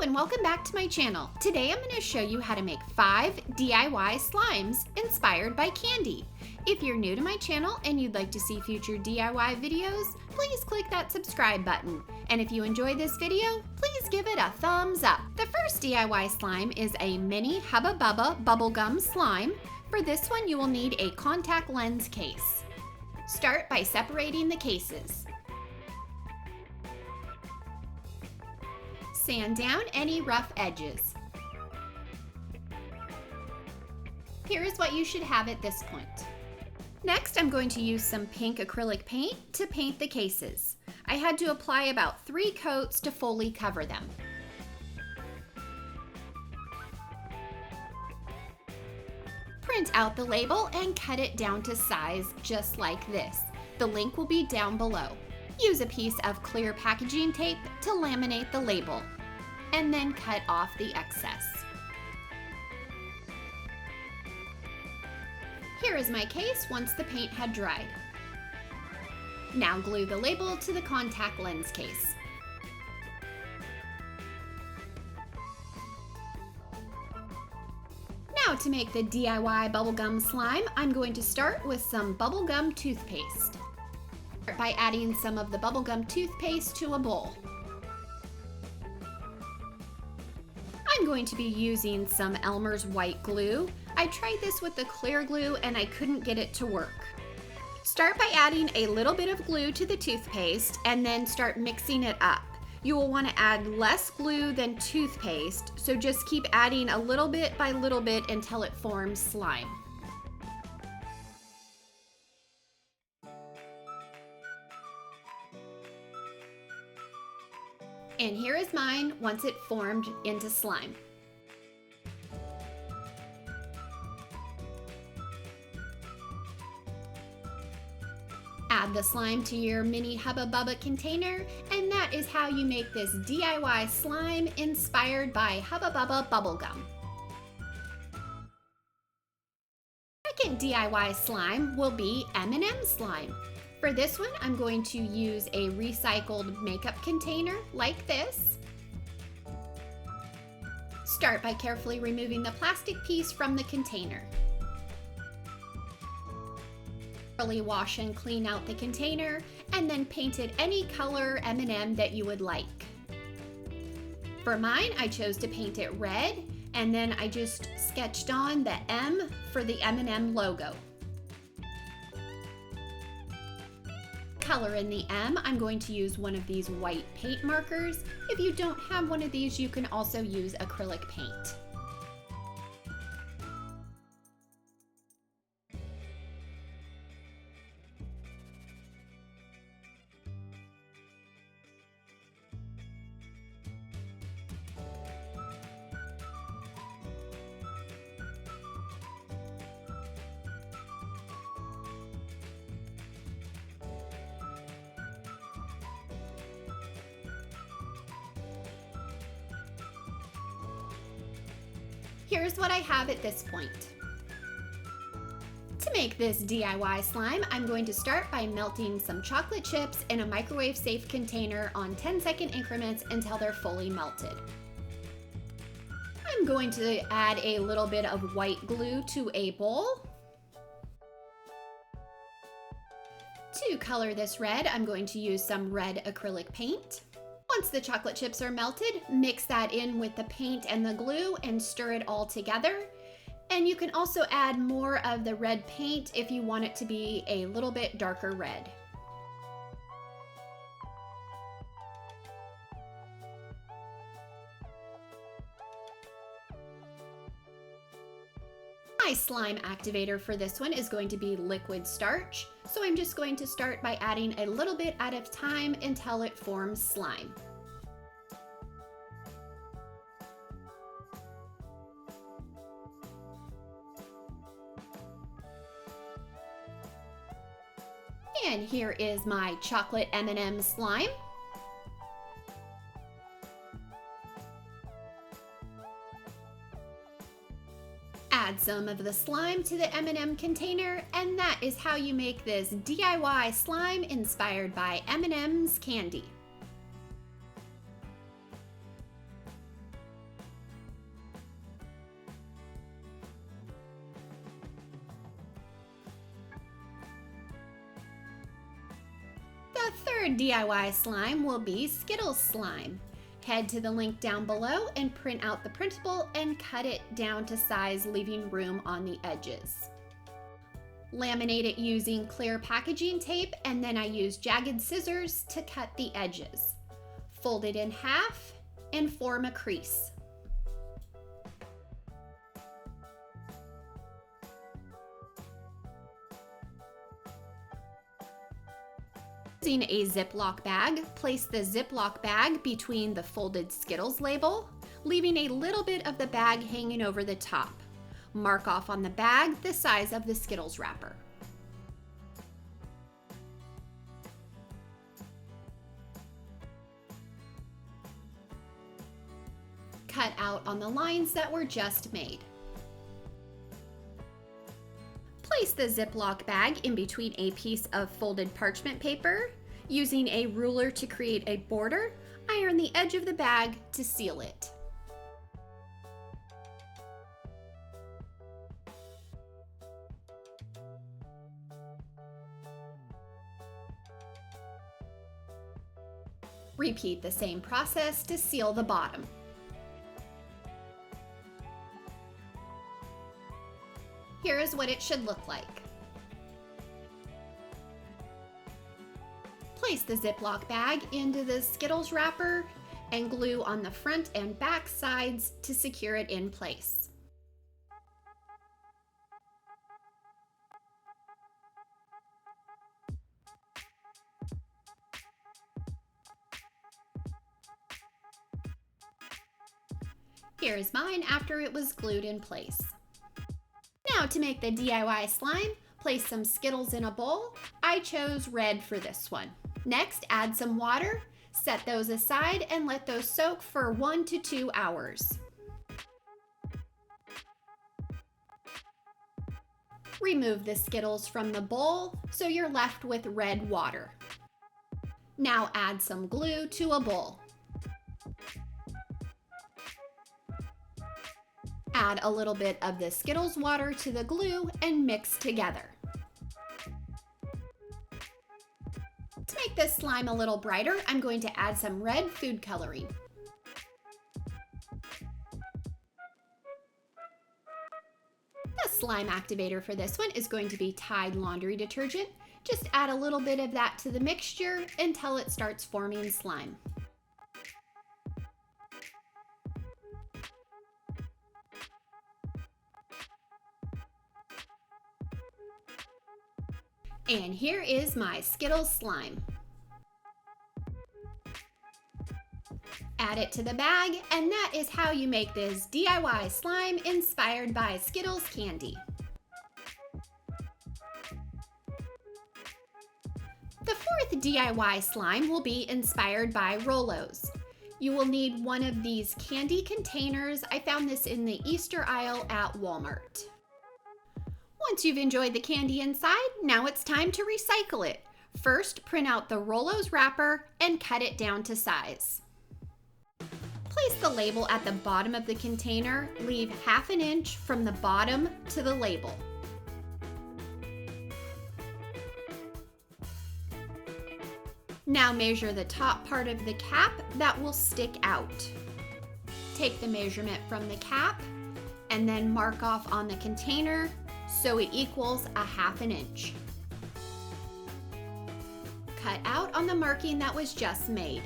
And welcome back to my channel. Today I'm going to show you how to make 5 DIY slimes inspired by candy. If you're new to my channel and you'd like to see future DIY videos, please click that subscribe button. And if you enjoy this video, please give it a thumbs up. The first DIY slime is a mini Hubba Bubba Bubblegum Slime. For this one you will need a contact lens case. Start by separating the cases. Sand down any rough edges. Here is what you should have at this point. Next, I'm going to use some pink acrylic paint to paint the cases. I had to apply about 3 coats to fully cover them. Print out the label and cut it down to size just like this. The link will be down below. Use a piece of clear packaging tape to laminate the label, and then cut off the excess. Here is my case once the paint had dried. Now glue the label to the contact lens case. Now to make the DIY bubblegum slime, I'm going to start with some bubblegum toothpaste. By adding some of the bubblegum toothpaste to a bowl. I'm going to be using some Elmer's white glue. I tried this with the clear glue and I couldn't get it to work. Start by adding a little bit of glue to the toothpaste and then start mixing it up. You will want to add less glue than toothpaste, so just keep adding a little bit by little bit until it forms slime. And here is mine once it formed into slime. Add the slime to your mini Hubba Bubba container, and that is how you make this DIY slime inspired by Hubba Bubba Bubblegum. Second DIY slime will be M&M slime. For this one, I'm going to use a recycled makeup container like this. Start by carefully removing the plastic piece from the container. Thoroughly wash and clean out the container, and then paint it any color M&M that you would like. For mine, I chose to paint it red, and then I just sketched on the M for the M&M logo. Color in the M, I'm going to use one of these white paint markers. If you don't have one of these, you can also use acrylic paint. Here's what I have at this point. To make this DIY slime, I'm going to start by melting some chocolate chips in a microwave-safe container on 10-second increments until they're fully melted. I'm going to add a little bit of white glue to a bowl. To color this red, I'm going to use some red acrylic paint. Once the chocolate chips are melted, mix that in with the paint and the glue and stir it all together. And you can also add more of the red paint if you want it to be a little bit darker red. My slime activator for this one is going to be liquid starch, so I'm just going to start by adding a little bit at a time until it forms slime. And here is my chocolate M&M slime. Add some of the slime to the M&M container, and that is how you make this DIY slime inspired by M&M's candy. Third DIY slime will be Skittles Slime. Head to the link down below and print out the printable and cut it down to size, leaving room on the edges. Laminate it using clear packaging tape, and then I use jagged scissors to cut the edges. Fold it in half and form a crease. Using a Ziploc bag, place the Ziploc bag between the folded Skittles label, leaving a little bit of the bag hanging over the top. Mark off on the bag the size of the Skittles wrapper. Cut out on the lines that were just made. Place the Ziploc bag in between a piece of folded parchment paper. Using a ruler to create a border, iron the edge of the bag to seal it. Repeat the same process to seal the bottom. Here is what it should look like. Place the Ziploc bag into the Skittles wrapper and glue on the front and back sides to secure it in place. Here is mine after it was glued in place. Now to make the DIY slime, place some Skittles in a bowl. I chose red for this one. Next, add some water, set those aside, and let those soak for 1 to 2 hours. Remove the Skittles from the bowl so you're left with red water. Now add some glue to a bowl. Add a little bit of the Skittles water to the glue and mix together. To make this slime a little brighter, I'm going to add some red food coloring. The slime activator for this one is going to be Tide laundry detergent. Just add a little bit of that to the mixture until it starts forming slime. And here is my Skittles slime. Add it to the bag, and that is how you make this DIY slime inspired by Skittles candy. The fourth DIY slime will be inspired by Rolos. You will need one of these candy containers. I found this in the Easter aisle at Walmart. Once you've enjoyed the candy inside, now it's time to recycle it. First, print out the Rolo's wrapper and cut it down to size. Place the label at the bottom of the container. Leave ½ inch from the bottom to the label. Now measure the top part of the cap that will stick out. Take the measurement from the cap and then mark off on the container so it equals ½ inch. Cut out on the marking that was just made.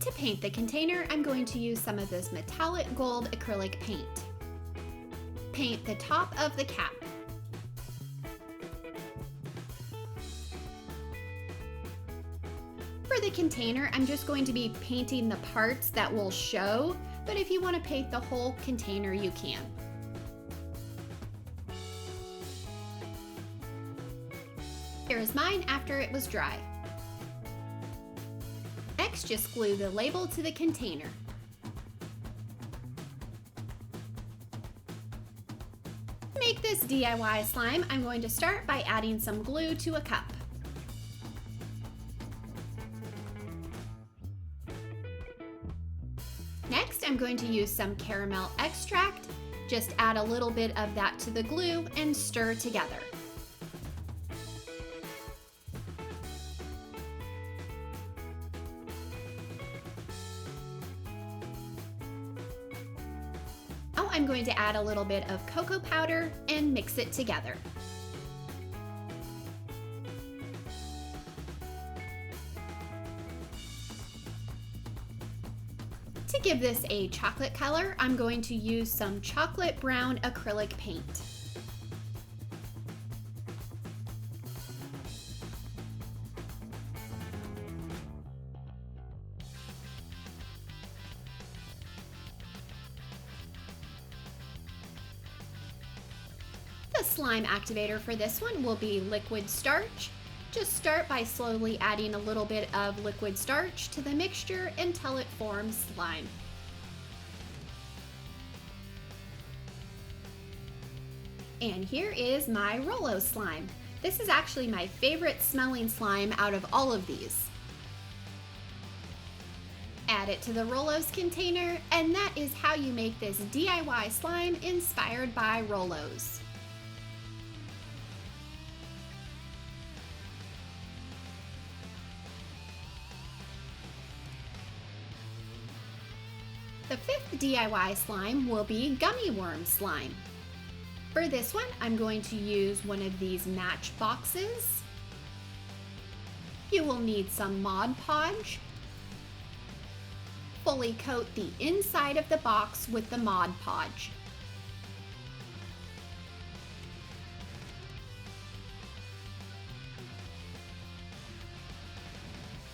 To paint the container, I'm going to use some of this metallic gold acrylic paint. Paint the top of the cap. For the container, I'm just going to be painting the parts that will show, but if you want to paint the whole container, you can. Here is mine after it was dry. Next, just glue the label to the container. To make this DIY slime, I'm going to start by adding some glue to a cup. Next, I'm going to use some caramel extract. Just add a little bit of that to the glue and stir together. I'm going to add a little bit of cocoa powder and mix it together. To give this a chocolate color, I'm going to use some chocolate brown acrylic paint. The slime activator for this one will be liquid starch. Just start by slowly adding a little bit of liquid starch to the mixture until it forms slime. And here is my Rolo slime. This is actually my favorite smelling slime out of all of these. Add it to the Rolo's container, and that is how you make this DIY slime inspired by Rolo's. The fifth DIY slime will be Gummy Worm Slime. For this one, I'm going to use one of these match boxes. You will need some Mod Podge. Fully coat the inside of the box with the Mod Podge.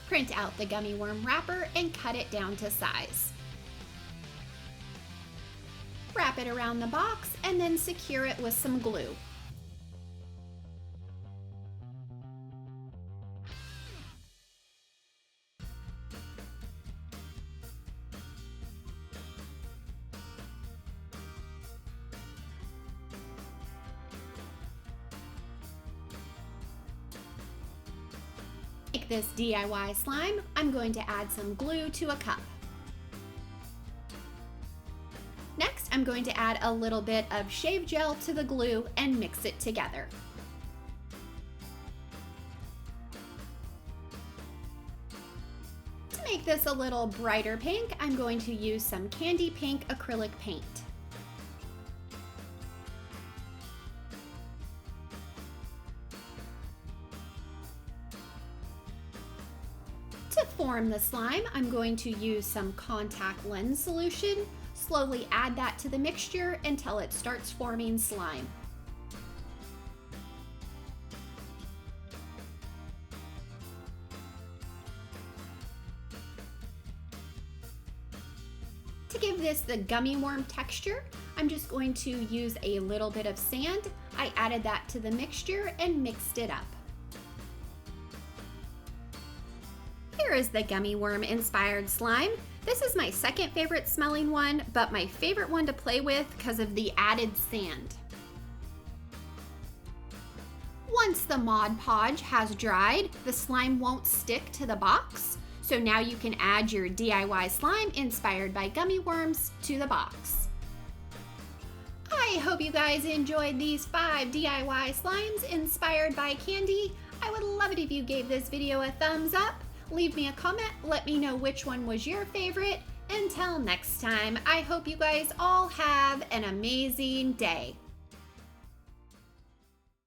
Print out the gummy worm wrapper and cut it down to size. Wrap it around the box and then secure it with some glue. To make this DIY slime, I'm going to add some glue to a cup. Next, I'm going to add a little bit of shave gel to the glue and mix it together. To make this a little brighter pink, I'm going to use some candy pink acrylic paint. To form the slime, I'm going to use some contact lens solution. Slowly add that to the mixture until it starts forming slime. To give this the gummy worm texture, I'm just going to use a little bit of sand. I added that to the mixture and mixed it up. Here is the gummy worm inspired slime. This is my second favorite smelling one, but my favorite one to play with because of the added sand. Once the Mod Podge has dried, the slime won't stick to the box. So now you can add your DIY slime inspired by gummy worms to the box. I hope you guys enjoyed these 5 DIY slimes inspired by candy. I would love it if you gave this video a thumbs up. Leave me a comment, let me know which one was your favorite. Until next time, I hope you guys all have an amazing day.